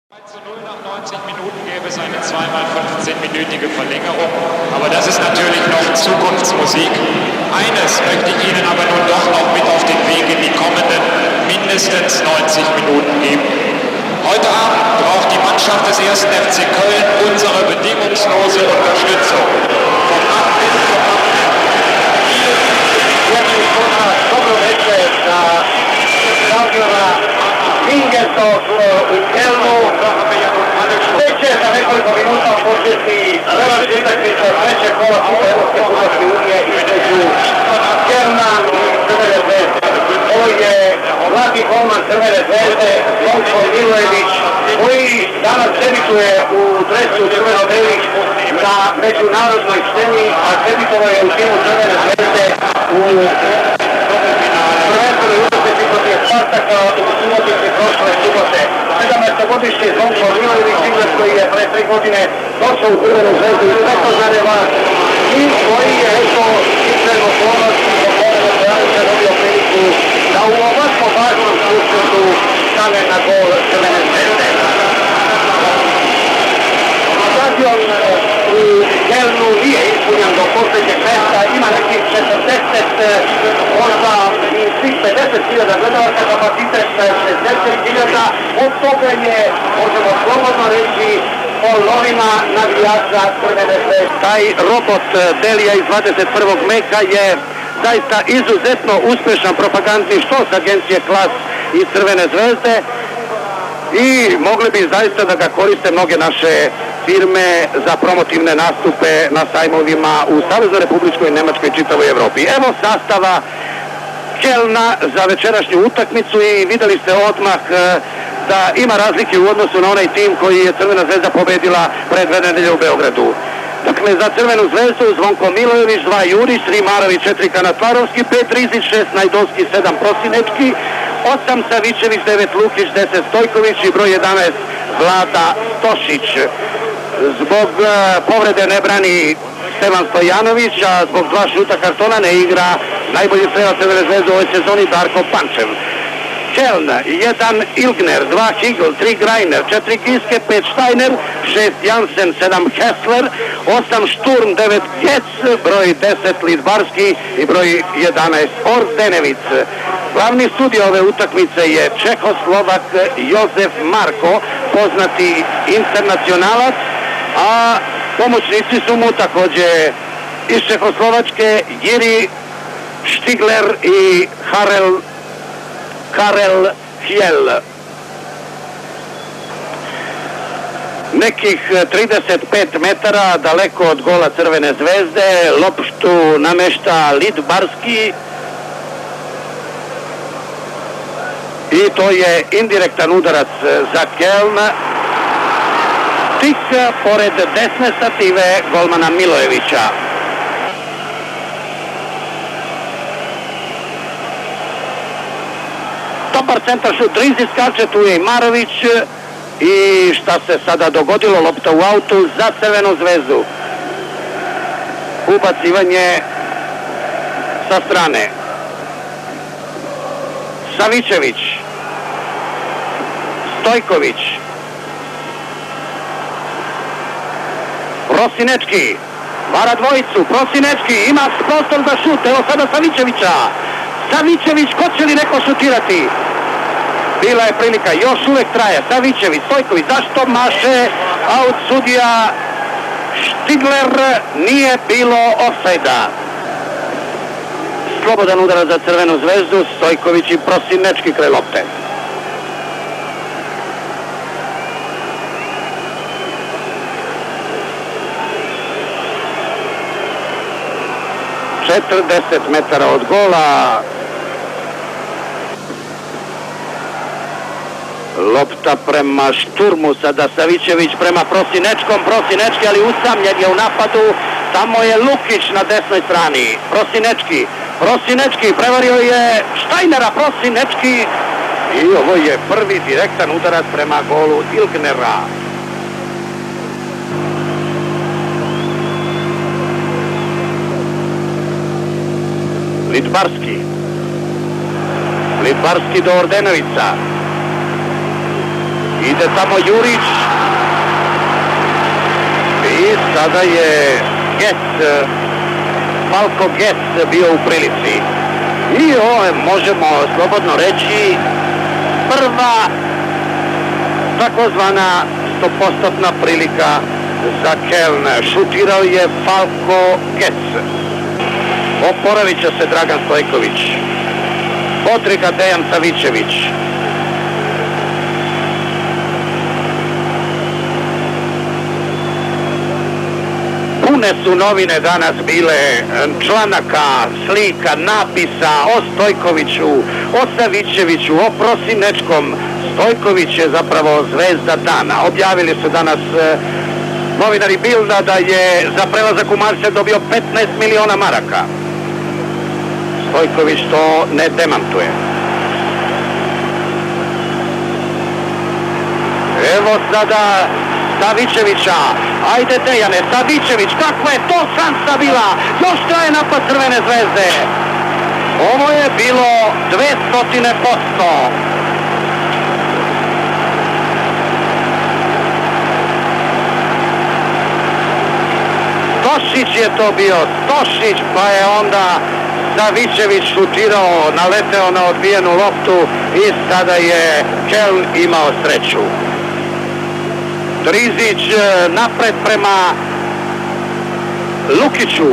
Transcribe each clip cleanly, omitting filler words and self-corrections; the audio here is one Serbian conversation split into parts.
1:0 nach 90 Minuten gäbe es eine 2x15-minütige Verlängerung, aber das ist natürlich noch Zukunftsmusik. Eines möchte ich Ihnen aber nun doch noch mit auf den Weg in die kommenden mindestens 90 Minuten geben. Heute Abend braucht die Mannschaft des 1. FC Köln unsere bedingungslose Unterstützung. Vom Abend bis zum Abend. Već će za nekoliko minuta početi revanš utakmice trećeg kola Kupa Evropske fudbalske unije između Kerna i Crvene zvezde. Ovo je mladi golman Crvene zvezde, Zvonko Milojević, koji danas debituje u dresu crveno-belih na međunarodnoj sceni, a debitovao je u timu Crvene zvezde u prvenstvenoj utakmici protiv Spartaka u Subotici prošle subote. 17-godišnji Zvonko Milojević, igrač koji je pre 3 godine došao u Crvenu zvezdu iz Svetozareva i koji je iskreno ponosni do povrede Pojanića dobio priliku da u ovako važnom susretu stane na gol Crvene zvezde. Stadion u Kelnu nije ispunjen do posljednjeg mesta, ima nekih 40, možda i svih 50.000 gledalaca, kapacitet 60.000, od toga je, možemo slobodno reći, polovina navijača Crvene zvezde. Taj robot Delija iz 21. veka je zaista izuzetno uspešan propagandni štos agencije Klas iz Crvene zvezde i mogli bi zaista da ga koriste mnoge naše firme za promotivne nastupe na sajmovima u Saveznoj Republičkoj Nemačkoj i čitavoj Evropi. Evo sastava Kelna za večerašnju utakmicu i videli ste odmah da ima razlike u odnosu na onaj tim koji je Crvena zvezda pobedila pred 2 nedelje u Beogradu. Dakle, za Crvenu zvezdu Zvonko Milojević, 2 Jurić, 3 Marović, 4 Kanatvarovski, 5 Rizić, 6 Najdovski, 7 Prosinečki, 8 Savičević, 9 Lukić, 10 Stojković i broj 11 Vlada Stošić. Zbog povrede ne brani Stevan Stojanović, a zbog 2 žuta kartona ne igra najbolji strelac Crvene zvezde u ovoj sezoni Darko Pančev. Keln, 1 Ilgner, 2 Higl, 3 Greiner, 4 Giske, 5 Steiner, 6 Jansen, 7 Hessler, 8 Šturm, 9 Gec, broj 10 Lidbarski i broj 11 Ordenevic. Glavni sudija ove utakmice je Čehoslovak Jozef Marko, poznati internacionalac, a pomoćnici su mu takođe iz Čehoslovačke Jiri Štigler i Karel Hjel. Nekih 35 metara daleko od gola Crvene zvezde loptu namešta Lidbarski i to je indirektan udarac za Keln tik pored desne stative golmana Milojevića. Dobar centar šut, Rizić skače, tu je i Marović i šta se sada dogodilo, lopta u autu za Crvenu zvezdu. Ubacivanje sa strane. Savičević, Stojković, Prosinečki, vara dvojicu, Prosinečki, ima prostor za šut, evo sada Savičevića. Savičević, ko će li neko šutirati? Bila je prilika, još uvek traje. Savičević, Stojković, zašto maše aut sudija Štigler, nije bilo ofsajda. Slobodan udarac za Crvenu zvezdu, Stojković i Prosinečki kraj lopte. ...40 metara od gola. Lopta prema Šturmu, sada Savičević prema Prosinečkom, Prosinečki, ali usamljen je u napadu, tamo je Lukić na desnoj strani, Prosinečki, prevario je Steinera, Prosinečki i ovo je prvi direktan udarac prema golu Ilgnera. Lidbarski do Ordenovica. Ide tamo Jurić. I sada je Falko Getz bio u prilici. I ovo je, možemo slobodno reći, prva takozvana 100% prilika za Keln. Šutirao je Falko Getz. Oporavit će se Dragan Stojković. Potrika Dejan Savičević. Pune su novine danas bile članaka, slika, napisa o Stojkoviću, o Savičeviću, o Prosinečkom. Stojković je zapravo zvezda dana. Objavili su danas novinari Bilda da je za prelazak u Marsej dobio 15 miliona maraka. Stojković to ne demantuje. Evo sada Savičevića. Ajde Dejane, Savičević, kakva je to šansa bila? Još traje napad Crvene zvezde. Ovo je bilo 200%. Stošić je to bio, Stošić, pa je onda Savičević šutirao, naleteo na odbijenu loptu i sada je Keln imao sreću. Trizić napred prema Lukiću.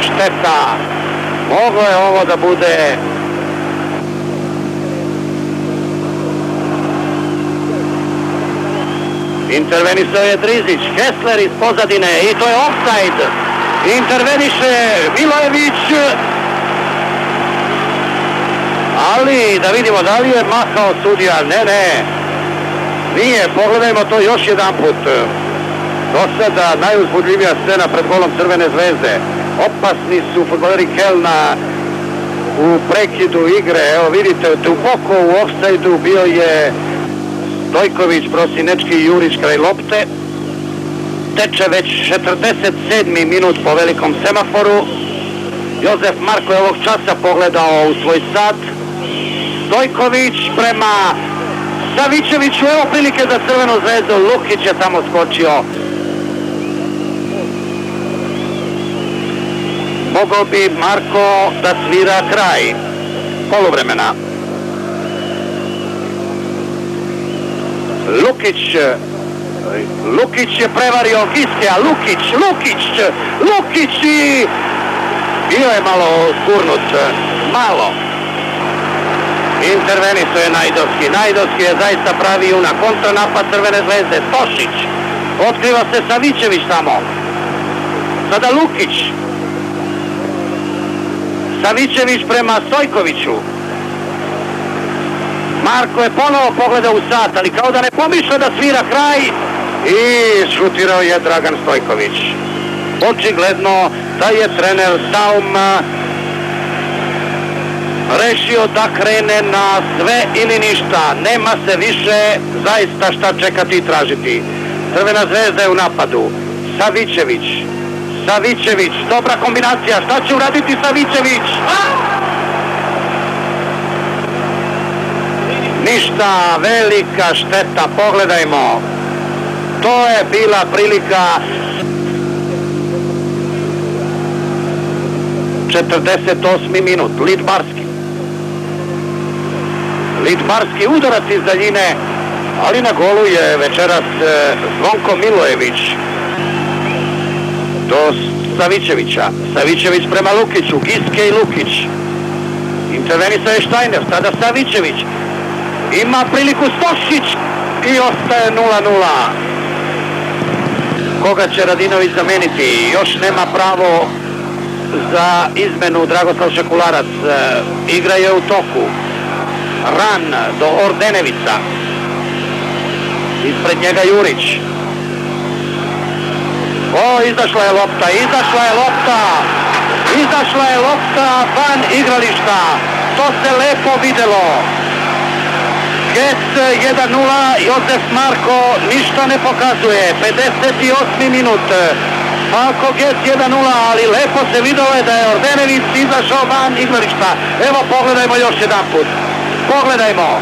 Šteta. Moglo je ovo da bude intervenisao je Trizić, Hessler iz pozadine i to je ofsajd. Interveniše Milojević, ali da vidimo da li je mahao sudija. Ne, nije. Pogledajmo to još jedan put. Do sada najuzbudljivija scena pred golom Crvene zvezde. Opasni su fudbaleri Kelna u prekidu igre. Evo vidite, duboko u ofsajdu bio je Stojković, Prosinečki i Jurić kraj lopte. Teče već 47. minut po velikom semaforu. Jozef Marko je ovog časa pogledao u svoj sat. Stojković prema Savičeviću. Evo prilike za Crvenu zvezdu. Lukić je tamo skočio. Mogao bi Marko da svira kraj poluvremena. Lukić je prevario Giskea, Lukić i bio je malo skurnut, malo. Intervenisao je Najdovski je zaista pravi junak. Kontranapad Crvene zvezde, Stošić, otkriva se Savičević tamo. Sada Lukić. Savičević prema Stojkoviću. Marko je ponovo pogledao u sat, ali kao da ne pomišlja da svira kraj i šutirao je Dragan Stojković. Očigledno da je trener Daum rešio da krene na sve ili ništa. Nema se više zaista šta čekati i tražiti. Crvena zvezda je u napadu. Savičević, dobra kombinacija. Šta će uraditi Savičević? Ništa, velika šteta, pogledajmo. To je bila prilika. 48. minut, Lidbarski udarac iz daljine, ali na golu je večeras Zvonko Milojević. Do Savičevića. Savičević prema Lukiću, Giske i Lukić. Intervenisao je Štajner, sada Savičević. Ima priliku Stošić i ostaje 0:0. Koga će Radinović zameniti? Još nema pravo za izmenu Dragoslav Šekularac. Igra je u toku. Ran do Ordenevica. Ispred njega Jurić. Izašla je lopta van igrališta. To se lepo videlo. Getz 1:0, Jozef Marko ništa ne pokazuje. 58. minut. Falko Gec 1:0, ali lepo se videlo je da je Ordenević izašao van igrališta. Evo pogledajmo još jedan put. Pogledajmo.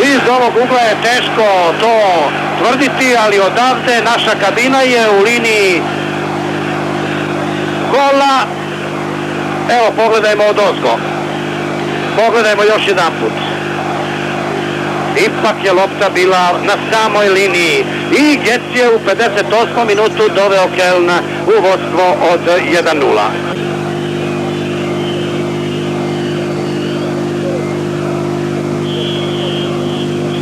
Iz ovog ugla je teško to tvrditi, ali odavde naša kabina je u liniji gola. Evo pogledajmo odozgo. Pogledajmo još jedan put. Ipak je lopta bila na samoj liniji i Gec je u 58. minutu doveo Keln u vodstvo od 1:0.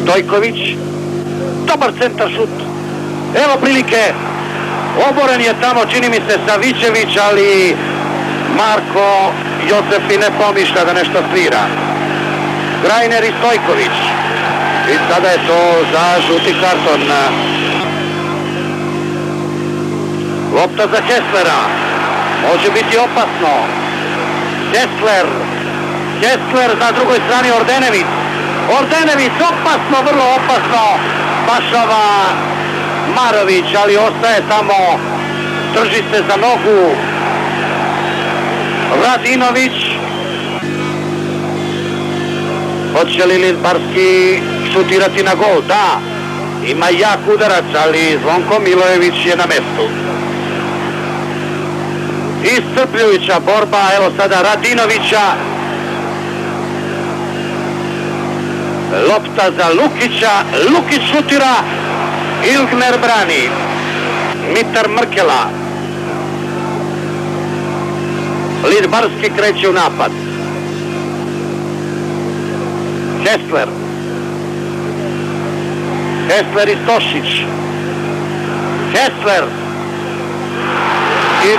Stojković, dobar centar šut. Evo prilike, oboren je tamo čini mi se Savićević, ali Marko Josefi ne pomišlja da nešto svira. Grajner i Stojković. I sada je to za žuti karton. Lopta za Kesslera. Može biti opasno. Kessler na drugoj strani Ordenević. Ordenević opasno, vrlo opasno. Spašava Marović, ali ostaje tamo. Drži se za nogu Radinović. Hoće li Lidbarski šutirati na gol? Da. Ima jak udarac, ali Zvonko Milojević je na mestu. Iscrpljujuća borba, evo sada Radinovića. Lopta za Lukića. Lukić šutira. Ilgner brani. Mitar Mrkela. Lidbarski kreće u napad. Kessler i Stošić. Kessler i 2:0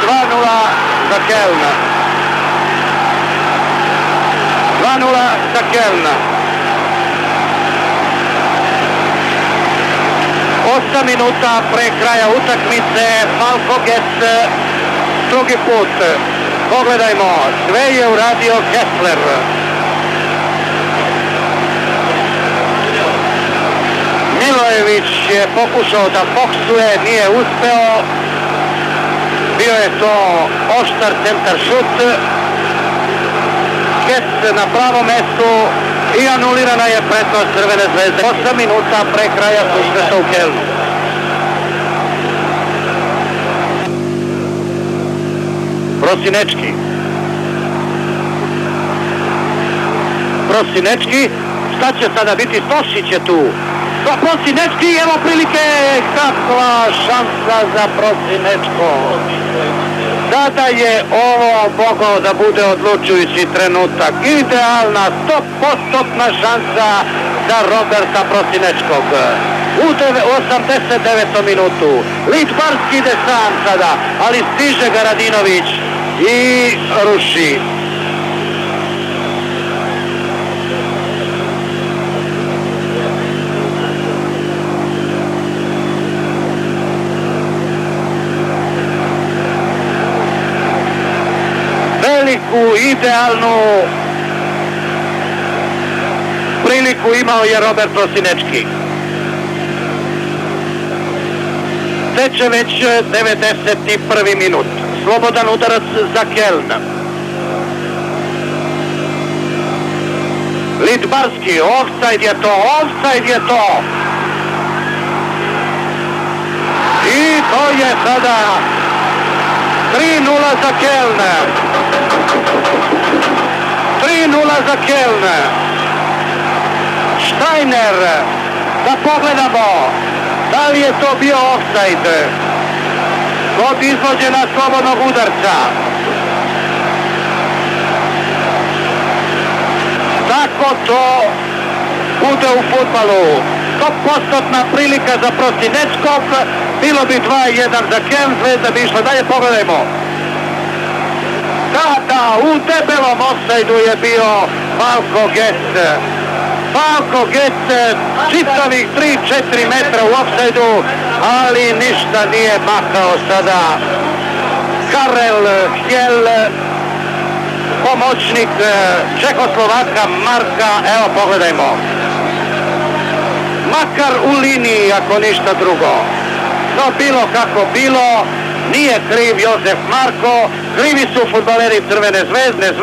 za Kelna. 2:0 za Kelna. 8 minuta pre kraja utakmice. Falko Gec drugi put. Pogledajmo, sve je uradio Kessler. Milojević je pokušao da boksuje, nije uspeo. Bio je to oštar centar šut. Gec na pravom mestu i anulirana je prednost Crvene zvezde. 8 minuta pre kraja susreta u Kelnu. Prosinečki, šta će sada biti? Stošić je tu. Prosinečki, evo prilike, kakva šansa za Prosinečko. Sada je ovo mogao da bude odlučujući trenutak. Idealna, 100% šansa za Roberta Prosinečkog. U 89. minutu. Lidbarski ide sam sada, ali stiže ga Radinović i ruši. Veliku, idealnu priliku imao je Robert Prosinečki. Teče već 91. minut. Slobodan udarac za Keln. Lidbarski, ofsajd je to. I to je sada 3:0 za Keln. 3:0 za Keln. Steiner, da pogledamo, da li je to bio ofsajd kod izvođena slobodnog udarca. Tako to bude u fudbalu. 100% prilika za Prosinečkog, bilo bi 2:1 za Keln, Zvezda bi išla dalje, pogledajmo. Da, u debelom ofsajdu je bio Falko Gec. Falko Gec, čitavih 3-4 metra u ofsajdu, ali ništa nije makao sada. Karel Hjel, pomoćnik Čehoslovaka Marka, evo pogledajmo. makar u liniji ako ništa drugo. No bilo kako bilo, nije kriv Jozef Marko, krivi su fudbaleri Crvene zvezde.